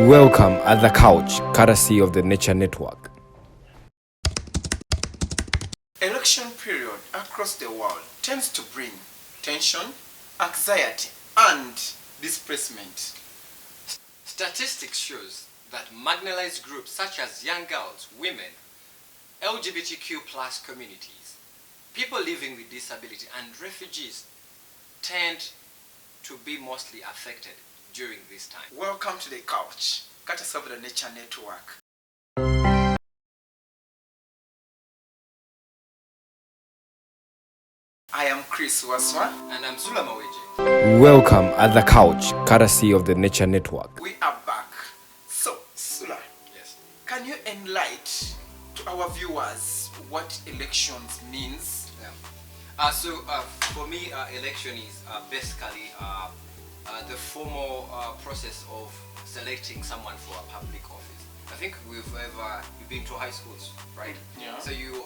Welcome at the couch, courtesy of the Nature Network. Election period across the world tends to bring tension, anxiety, and displacement. Statistics shows that marginalized groups such as young girls, women, LGBTQ plus communities, people living with disability, and refugees tend to be mostly affected during this time. Welcome to the couch, courtesy of the Nature Network. I am Wasswa and I'm Sulah Mawejje. Welcome at the couch, courtesy of the Nature Network. We are back. So, Sulah, yes, can you enlighten to our viewers what elections means? Yeah. For me, election is basically the formal process of selecting someone for a public office. I think you've been to high schools, right? Yeah. So you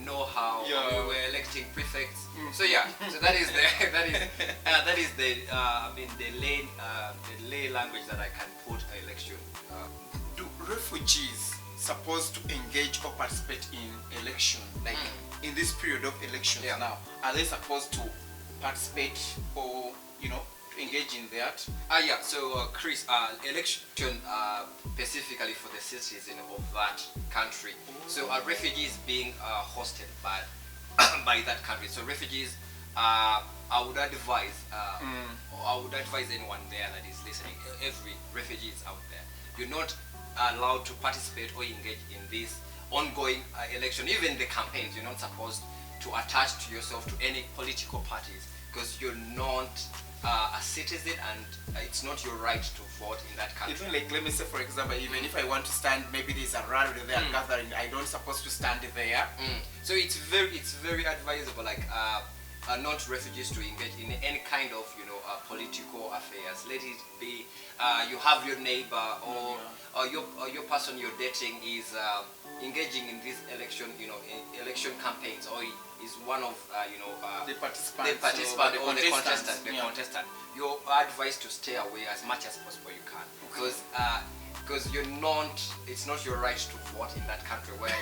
know how we were electing prefects. So that is the lay language that I can put election. Do refugees supposed to engage or participate in election, like in this period of elections now? Are they supposed to participate or engage in that? Chris, election specifically for the citizen of that country. So refugees being hosted by that country. So refugees, I would advise anyone there that is listening, every refugees out there, you're not allowed to participate or engage in this ongoing election. Even the campaigns, you're not supposed to attach to yourself to any political parties, because you're not a citizen and it's not your right to vote in that country. Even like, let me say for example, even if I want to stand, maybe there's a rally there gathering, I don't supposed to stand there. So it's very advisable, like not refugees to engage in any kind of political affairs. Let it be you have your neighbor or your person you're dating is engaging in this election election campaigns, or is one of the participant or the contestant. You're advised to stay away as much as possible you can, because it's not your right to vote in that country where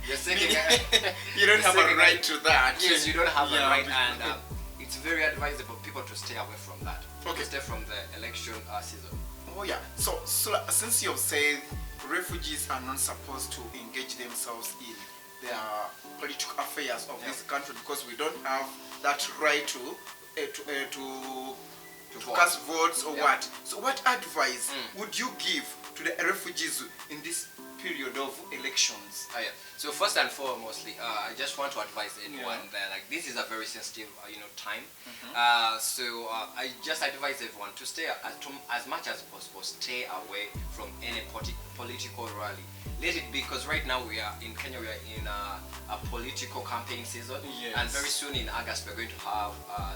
you're saying you don't have a right to that. Yes, you don't have a right, and it's very advisable people to stay away from that. Okay. Stay from the election season. Oh yeah. So since you've said refugees are not supposed to engage themselves in their political affairs of this country, because we don't have that right to cast votes or what. So what advice would you give to the refugees in this period of elections? So first and foremostly, I just want to advise anyone that this is a very sensitive time. So I just advise everyone to stay as much as possible, stay away from any political rally. Let it be, because right now we are in Kenya, we are in a political campaign season, and very soon in August we're going to have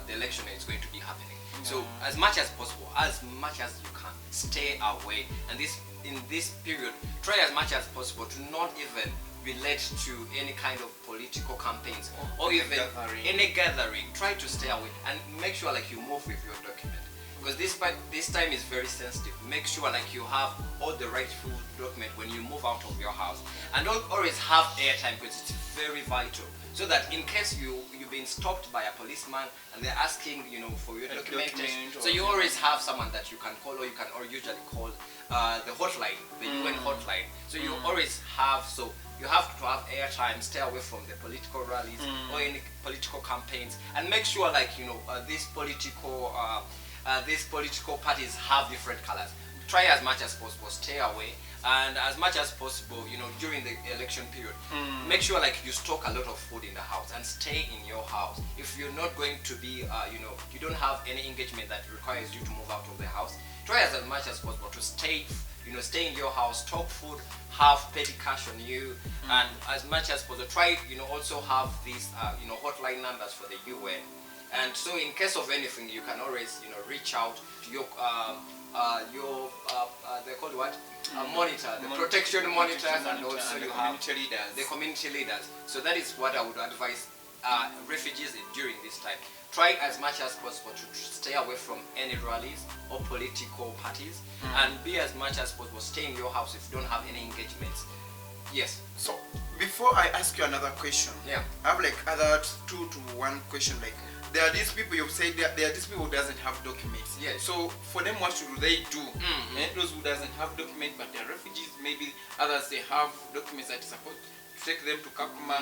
the election is going to be happening. So as much as possible, as much as you can, stay away. And in this period, try as much as possible to not even relate to any kind of political campaigns or even any gathering. Try to stay away and make sure you move with your document, because this time is very sensitive. Make sure you have all the rightful document when you move out of your house, and don't always have airtime, because it's very vital, so that in case you've been stopped by a policeman and they're asking for your documentation, so you always have someone that you can call, or you can usually call the hotline, the UN hotline. So you always have, so you have to have airtime. Stay away from the political rallies or any political campaigns, and make sure these political parties have different colors. Try as much as possible, stay away, and as much as possible, during the election period, make sure you stock a lot of food in the house and stay in your house. If you're not going to be, you don't have any engagement that requires you to move out of the house, try as much as possible to stay in your house, stock food, have petty cash on you, and as much as possible, try also have these hotline numbers for the UN. And so in case of anything, you can always reach out to your they call what? Monitor, the protection monitors, and also you have the community leaders. So that is what I would advise refugees during this time, try as much as possible to stay away from any rallies or political parties, and be as much as possible stay in your house if you don't have any engagements. Yes. So before I ask you another question, Yeah. I have like other 2 to 1 question. Like, there are these people you've said there are these people who doesn't have documents. Yes. So for them, what should they do? Those who doesn't have documents but they're refugees, maybe others they have documents that is supposed to take them to Kakuma.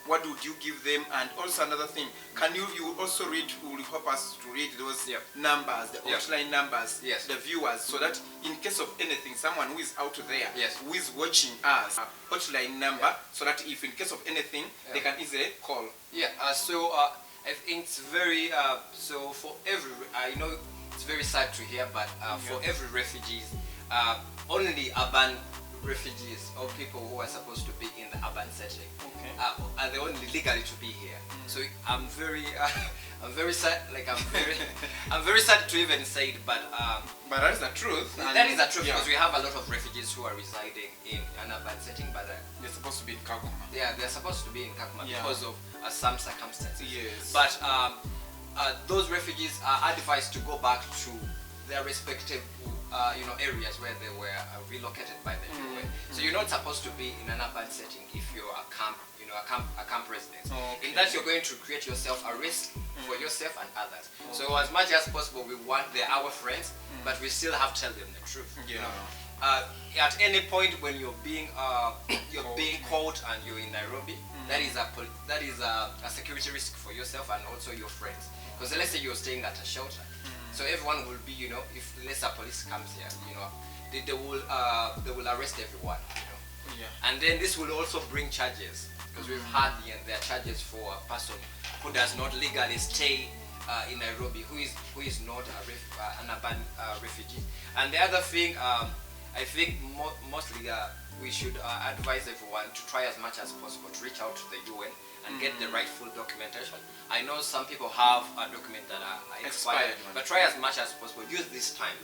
What would you give them? And also another thing, can you also read, will help us to read those numbers, the outline numbers, the viewers, so that in case of anything, someone who is out there, who is watching us, outline number, so that if in case of anything, they can easily call. I think it's very, so for every, I know it's very sad to hear, but for every refugees, only urban refugees or people who are supposed to be in the urban setting are the only legally to be here. So I'm very sad. Like I'm very sad to even say it, but that is the truth. That is the truth, because we have a lot of refugees who are residing in an urban setting, but they're supposed to be in Kakuma. Yeah, they're supposed to be in Kakuma because of some circumstances. Yes. But those refugees are advised to go back to their respective areas where they were relocated by the UN. So you're not supposed to be in an urban setting if you're a camp resident. In that, you're going to create yourself a risk for yourself and others. So as much as possible, we want they're our friends, but we still have to tell them the truth. At any point when you're being caught and you're in Nairobi, that is a security risk for yourself and also your friends. Because let's say you're staying at a shelter, so everyone will be, if let's say police comes here, they will arrest everyone, And then this will also bring charges, because we've had there are charges for a person who does not legally stay in Nairobi, who is not an urban refugee. And the other thing, I think mostly we should advise everyone to try as much as possible to reach out to the UN and get the rightful documentation. I know some people have a document that are expired, but try as much as possible. Use this time.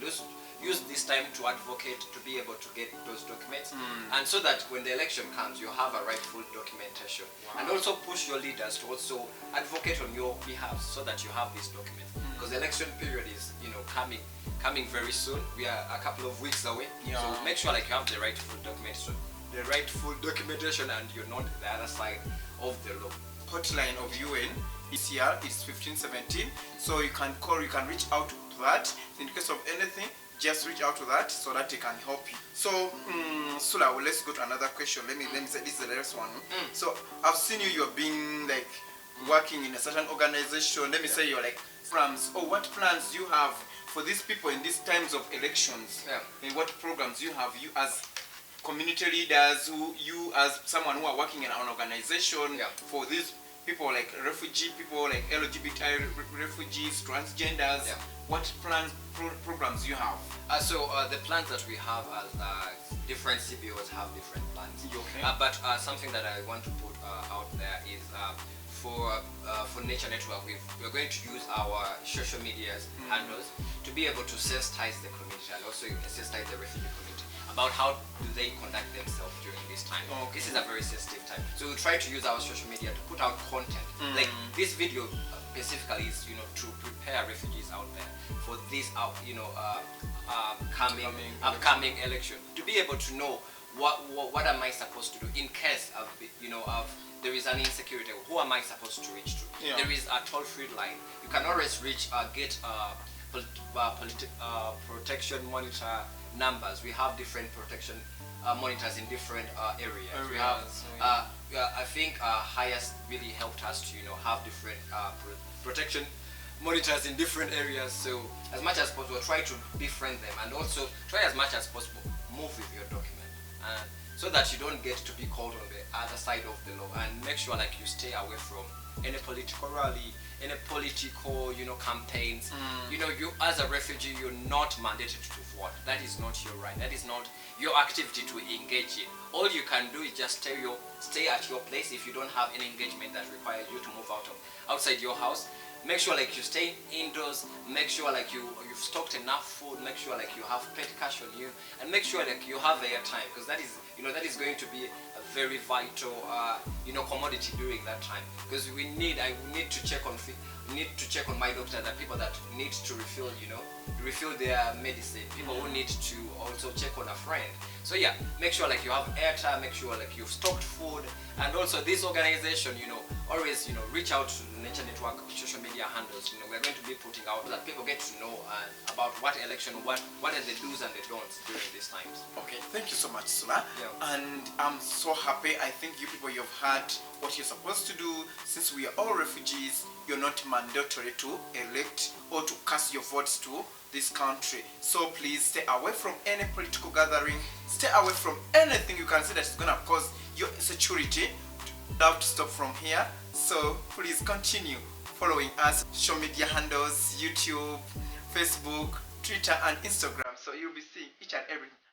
Use this time to advocate, to be able to get those documents, and so that when the election comes, you have a rightful documentation. And also push your leaders to also advocate on your behalf, so that you have these documents. Because the election period is, coming very soon. We are a couple of weeks away, so make sure like you have the rightful documentation, and you're not the other side of the law. Hotline of UN is here. It's 1517. So you can call. You can reach out to that in case of anything. Just reach out to that so that it can help you. So, Sulah, let's go to another question. Let me say this is the last one. So, I've seen you're being like working in a certain organization. Let me say you're like plans. What plans do you have for these people in these times of elections? And what programs you have, you as community leaders, you as someone who are working in an organization for these people like refugee people, like LGBT refugees, transgenders. What plans, programs you have? The plans that we have, different CBOs have different plans. But something that I want to put out there is for Nature Network, we're going to use our social medias handles to be able to sensitize the community and also sensitize the refugee community about how do they conduct themselves during this time. This is a very sensitive time, so we try to use our social media to put out content. Like this video specifically is to prepare refugees out there for this upcoming election, to be able to know what am I supposed to do in case of there is an insecurity. Who am I supposed to reach to? There is a toll-free line. You can always reach get protection monitor numbers. We have different protection monitors in different areas. We have, I think highest really helped us to have different protection monitors in different areas. So as much as possible, try to befriend them, and also try as much as possible move with your document, so that you don't get to be called on the other side of the law. And make sure like you stay away from any political rally, any political campaigns. You as a refugee, you're not mandated to vote. That is not your right. That is not your activity to engage in. All you can do is just stay at your place. If you don't have any engagement that requires you to move outside your house, make sure like you stay indoors, make sure like you've stocked enough food, make sure like you have pet cash on you, and make sure like you have airtime, because that is, you know, that is going to be a very vital commodity during that time, because I need to check on my doctor, that people that need to refill their medicine, people who need to also check on a friend. So yeah, make sure like you have airtime, make sure like you've stocked food, and also this organization, always reach out to the Nature Network social media handles. We're going to be putting out that people get to know about what election, what are the do's and the don'ts during these times. Okay, thank you so much, Sulah. Yeah. And I'm so happy. I think you people, you've heard what you're supposed to do. Since we are all refugees, you're not mandatory to elect or to cast your votes to this country. So please stay away from any political gathering. Stay away from anything you can see that is going to cause your insecurity. Have to stop from here. So please continue following us, social media handles, YouTube, Facebook, Twitter and Instagram. So you'll be seeing each and everything.